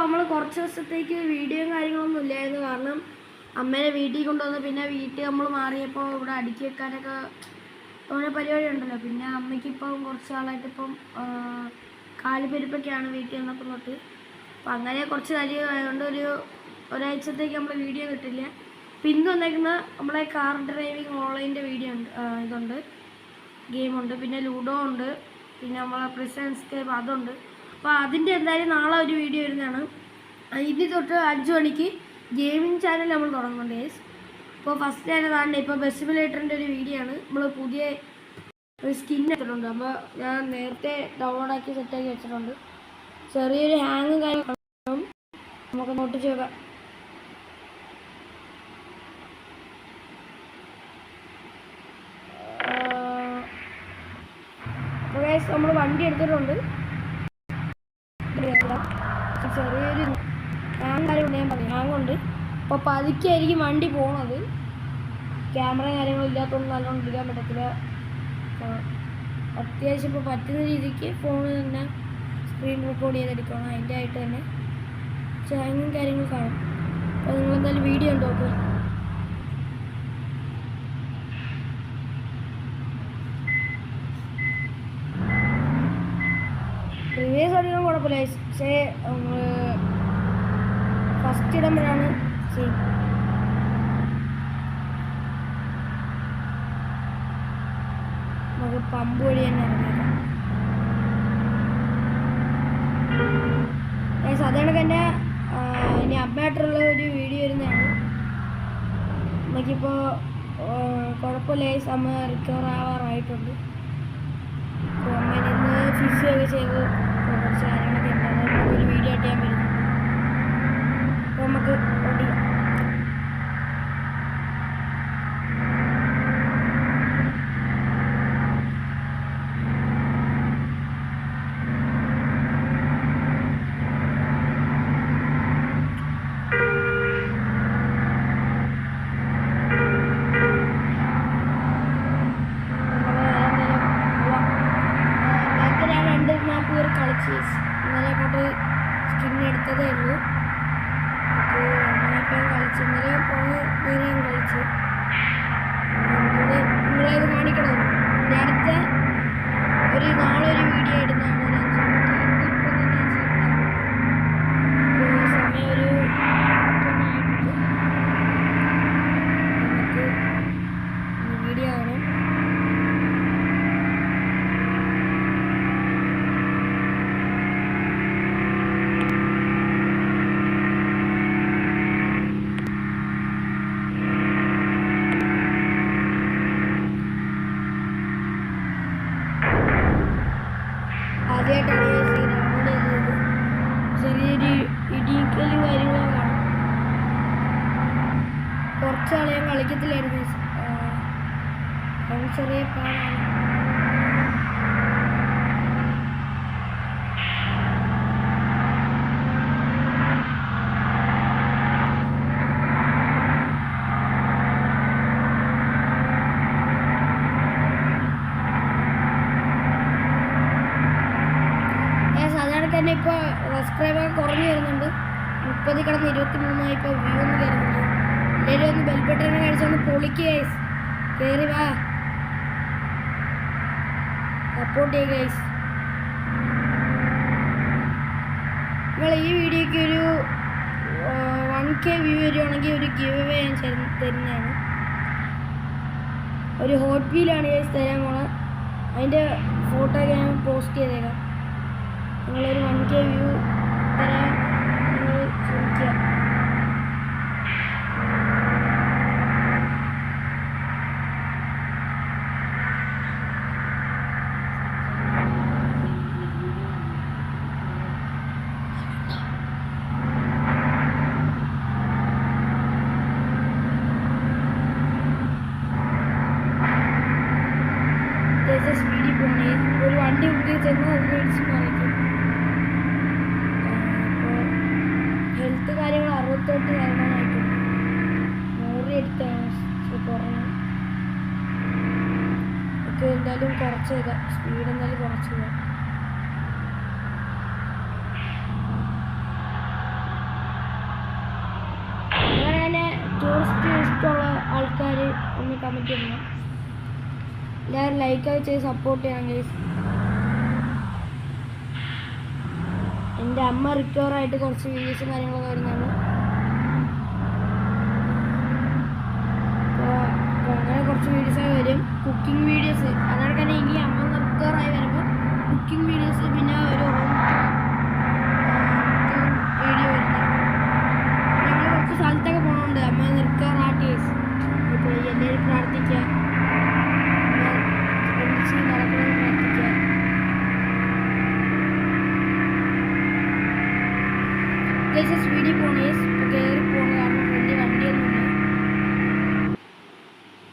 നമ്മൾ കുറച്ച് ദിവസത്തേക്ക് വീഡിയോയും കാര്യങ്ങളൊന്നും ഇല്ലായിരുന്നു. കാരണം അമ്മേനെ വീട്ടിൽ കൊണ്ടുവന്ന് പിന്നെ വീട്ടിൽ നമ്മൾ മാറിയപ്പോൾ ഇവിടെ അടുക്കി വെക്കാനൊക്കെ ഓരോ പരിപാടി ഉണ്ടല്ലോ. പിന്നെ അമ്മയ്ക്കിപ്പം കുറച്ച് നാളായിട്ട് ഇപ്പം കാലുപെരുപ്പൊക്കെയാണ് വീട്ടിൽ വന്നപ്പോൾ തൊട്ട്. അപ്പം അങ്ങനെ കുറച്ച് കാര്യമായതുകൊണ്ട് ഒരാഴ്ചത്തേക്ക് നമ്മൾ വീഡിയോ കിട്ടില്ല. പിന്നെ വന്നേക്കുന്ന നമ്മളെ കാർ ഡ്രൈവിങ് ഓൺലൈൻ്റെ വീഡിയോ ഉണ്ട്, ഇതുണ്ട്, ഗെയിമുണ്ട്, പിന്നെ ലൂഡോ ഉണ്ട്, പിന്നെ നമ്മളെ പ്രിസൺ എസ്കേപ്പ് അതുണ്ട്. അപ്പോൾ അതിൻ്റെ എന്തായാലും നാളെ ഒരു വീഡിയോ വരുന്നതാണ്. ഇനി തൊട്ട് 5 മണിക്ക് ഗെയിമിംഗ് ചാനൽ നമ്മൾ തുടങ്ങുന്നുണ്ട് ഗൈസ്. അപ്പോൾ ഫസ്റ്റ് തന്നെ കാണണ്ടേ, ഇപ്പോൾ ബസ് സിമുലേറ്ററിൻ്റെ ഒരു വീഡിയോ ആണ്. നമ്മൾ പുതിയ ഒരു സ്കിൻ എടുത്തിട്ടുണ്ട്. അപ്പോൾ ഞാൻ നേരത്തെ ഡൗൺലോഡാക്കി സെറ്റാക്കി വെച്ചിട്ടുണ്ട്. ചെറിയൊരു ഹാങ്ങും കാര്യങ്ങളും നമുക്ക് നോട്ടിച്ച് വെക്കാം. അപ്പോൾ ഗൈസ് നമ്മൾ വണ്ടി എടുത്തിട്ടുണ്ട്. ചെറിയൊരു ഹാങ് കാര്യമുണ്ട്, ഞാൻ പറഞ്ഞു ഹാങ്ങുണ്ട്. അപ്പോൾ പതുക്കെയായിരിക്കും വണ്ടി പോണത്. ക്യാമറ കാര്യങ്ങളും ഇല്ലാത്തതുകൊണ്ട് നല്ലോണം എടുക്കാൻ പറ്റത്തില്ല. അത്യാവശ്യം ഇപ്പോൾ പറ്റുന്ന രീതിക്ക് ഫോണിൽ തന്നെ സ്ക്രീൻ റെക്കോർഡ് ചെയ്തെടുക്കണം. അതിൻ്റെ ആയിട്ട് തന്നെ ഹാങ്ങും കാര്യങ്ങളും കാണും. അപ്പോൾ നിങ്ങളെന്തായാലും വീഡിയോ ഉണ്ടോ നോക്കുക. റിവേഴ്സ് അടിക്കാൻ കുഴപ്പമില്ല, പക്ഷേ ഫസ്റ്റ് ഇടുമ്പോഴാണ് സീൻ. നമുക്ക് പമ്പ് വഴി തന്നെ ഇറങ്ങിയേക്കാം. സാധാരണ എൻ്റെ ഇനി അമ്മയായിട്ടുള്ള ഒരു വീഡിയോ വരുന്നതാണ്. നമുക്കിപ്പോൾ കുഴപ്പമില്ല, അമ്മ റിക്കവർ ആവാറായിട്ടുണ്ട്. അപ്പോൾ അമ്മേനെ ഇന്ന് ഫിസിയോ ഒക്കെ ചെയ്ത് കുറച്ച് കാര്യങ്ങളൊക്കെ ഉണ്ടാകും. ഒരു വീഡിയോ ആയിട്ട് ഞാൻ വരുന്നുണ്ട്. അപ്പോൾ നമുക്ക് ഓടിക്കാം. ഇന്നലെ അങ്ങോട്ട് സ്കിൻ എടുത്തതേ ഉള്ളൂ. അപ്പോൾ കളിച്ച് ഇന്നലെ കുറേ നേരം കളിച്ച് നിങ്ങളത് കാണിക്കണം. അടുത്ത നാളെ ഒരു വീഡിയോ ഇടുന്നതാണ്. ഇപ്പം തന്നെ സമയം ഒരു നമുക്ക് വീഡിയോ കാണാം. ആദ്യമായിട്ടാണ് ഡൗൺലോഡ് ചെയ്തത്. ചെറിയൊരു ഇടിക്കലും കാര്യങ്ങളും കാണും. കുറച്ചാൾ ഞാൻ കളിക്കത്തില്ലായിരുന്നു. അത് ചെറിയ പാടാണ്. തന്നെ ഇപ്പോൾ സബ്സ്ക്രൈബർ കുറഞ്ഞു വരുന്നുണ്ട്. 30 കടന്ന് 23 ഇപ്പോൾ വ്യൂ ഒന്നും കയറുന്നുണ്ട്. എല്ലാവരും ഒന്ന് ബെൽബട്ടനെ കഴിച്ചൊന്ന് പൊളിക്കുക ഗൈസ്. കയറി വാ, സപ്പോർട്ട് ചെയ്യുക ഗൈസ്. നിങ്ങൾ ഈ വീഡിയോയ്ക്ക് ഒരു 1K വ്യൂ വരുവാണെങ്കിൽ ഒരു ഗിവ് അവേ ഞാൻ തരുന്നതാണ്. ഒരു ഹോട്ട് വീലാണ് ഗൈസ് തരാൻ പോണത്. അതിൻ്റെ ഫോട്ടോ ഒക്കെ ഞാൻ പോസ്റ്റ് ചെയ്തേക്കാം. നിങ്ങളൊരു 1K വ്യൂ തരാൻ നിങ്ങൾ ശ്രമിക്കുക. സ്പീഡിൽ പോകണേ. ഒരു വണ്ടി മുന്നിൽ ചെന്ന് അത് മേടിച്ച് മറിക്കും. ഹെൽത്ത് കാര്യങ്ങൾ 68% 100 എടുത്താണ് കുറഞ്ഞു. ഒക്കെ എന്തായാലും കുറച്ച് സ്പീഡ് എന്തായാലും കുറച്ച് കമൻറ്റ് ചെയ്യണം. എല്ലാവരും ലൈക്കൊക്കെ ചെയ്ത് സപ്പോർട്ട് ചെയ്യണം ഗൈസ്. എൻ്റെ അമ്മ റിക്കവറായിട്ട് കുറച്ച് വീഡിയോസും കാര്യങ്ങളൊക്കെ വരുന്നതാണ്. അപ്പോൾ അങ്ങനെ കുറച്ച് വീഡിയോസൊക്കെ വരും. കുക്കിംഗ് വീഡിയോസ് അതാണ് തന്നെ. ഇനി അമ്മ റിക്കവറായി വരുമ്പോൾ കുക്കിംഗ് വീഡിയോസ്, പിന്നെ ഒരു വീഡിയോ വരുന്നത്. ഞങ്ങൾ കുറച്ച് സ്ഥലത്തൊക്കെ പോകുന്നുണ്ട് അമ്മ റിക്കവറായിട്ട്. അപ്പോൾ എല്ലാവരും പ്രാർത്ഥിക്കുക, ഒന്നിച്ച് നടക്കണമെന്ന് പ്രാർത്ഥിക്കുക. വീഡിയോ പോണേ കയറി പോകുന്ന കാരണം വലിയ വണ്ടിയൊന്നുമില്ല.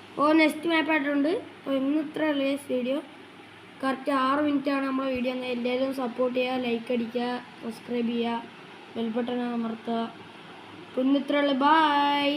അപ്പോൾ നെക്സ്റ്റ് മാപ്പായിട്ടുണ്ട്. അപ്പോൾ ഇന്ന് ഇത്ര ഉള്ളൂ വീഡിയോ. കറക്റ്റ് 6 മിനിറ്റാണ് നമ്മളെ വീഡിയോ. എല്ലാവരും സപ്പോർട്ട് ചെയ്യുക, ലൈക്ക് അടിക്കുക, സബ്സ്ക്രൈബ് ചെയ്യുക, ബെൽ ബട്ടൺ അമർത്തുക. അപ്പോൾ ഇന്ന് ഇത്ര ഉള്ളൂ. ബൈ.